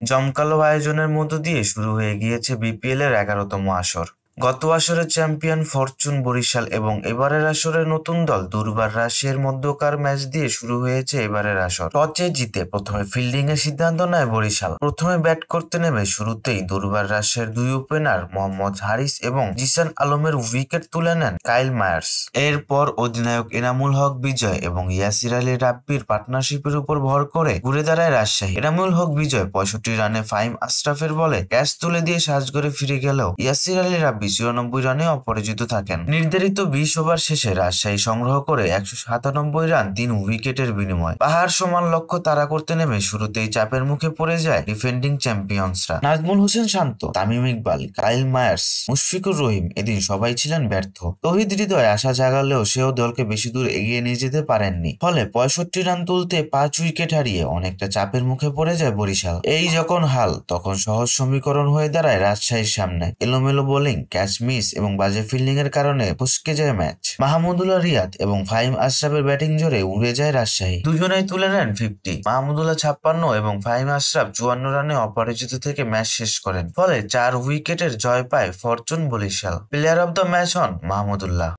জমকালো আয়োজনের মধ্য দিয়ে শুরু হয়ে গিয়েছে বিপিএল এর 11তম আসর। গত আসরের চ্যাম্পিয়ন ফরচুন বরিশাল এবং এবারের আসরের নতুন দল দুর্বার রাজশাহীর মধ্যকার ম্যাচ দিয়ে শুরু হয়েছে এবারের আসর। টসে জিতে প্রথমে ফিল্ডিং এর সিদ্ধান্ত নেয় বরিশাল। প্রথমে ব্যাট করতে নেমে শুরুতেই দুর্বার রাজশাহীর দুই ওপেনার মোহাম্মদ হারিস এবং জিসান আলমের উইকেট তুলে নেন কাইল মায়ার্স। এরপর অধিনায়ক এনামুল হক বিজয় এবং ইয়াসির আলী রাব্বির পার্টনারশিপের উপর ভর করে ঘুরে দাঁড়ায় রাজশাহী। এনামুল হক বিজয় 65 রানে ফাহিম আশরাফের বলে ক্যাচ তুলে দিয়ে সাজঘরে ফিরে গেলেও ইয়াসির আলী রাব্বি 94 রানে অপরাজিত থাকেন। নির্ধারিত 20 ওভার শেষে রাজশাহী সংগ্রহ করে 197 রান 3 উইকেটের বিনিময়ে। পাহাড় সমান লক্ষ্য তাড়া করতে নেমে শুরুতেই চাপের মুখে পড়ে যায় ডিফেন্ডিং চ্যাম্পিয়ন্সরা। নাজমুল হোসেন শান্ত, তামিম ইকবাল, কাইল মায়ার্স, মুশফিকুর রহিম এদিন সবাই ছিলেন ব্যর্থ। তৌহিদ হৃদয় আশা জাগালেও সেও দলকে বেশি দূর এগিয়ে নিয়ে যেতে পারেননি। ফলে 65 রান তুলতে 5 উইকেট হারিয়ে অনেকটা চাপের মুখে পড়ে যায় বরিশাল। এই যখন হাল, তখন সহজ সমীকরণ হয়ে দাঁড়ায় রাজশাহীর সামনে। এলোমেলো বোলিং, ক্যাচ মিস এবং বাজে ফিল্ডিং এর কারণে ফসকে যায় ম্যাচ। মাহমুদুল্লাহ রিয়াদ এবং ফাহিম আশরাফের ব্যাটিং জোরে উড়ে যায় রাজশাহী। দুজনেই তুলে নেন 50। মাহমুদুল্লাহ 56 এবং ফাহিম আশরাফ 54 রানে অপরাজিত থেকে ম্যাচ শেষ করেন। ফলে 4 উইকেটের জয় পায় fortune Barishal. Player of the match হন মাহমুদুল্লাহ।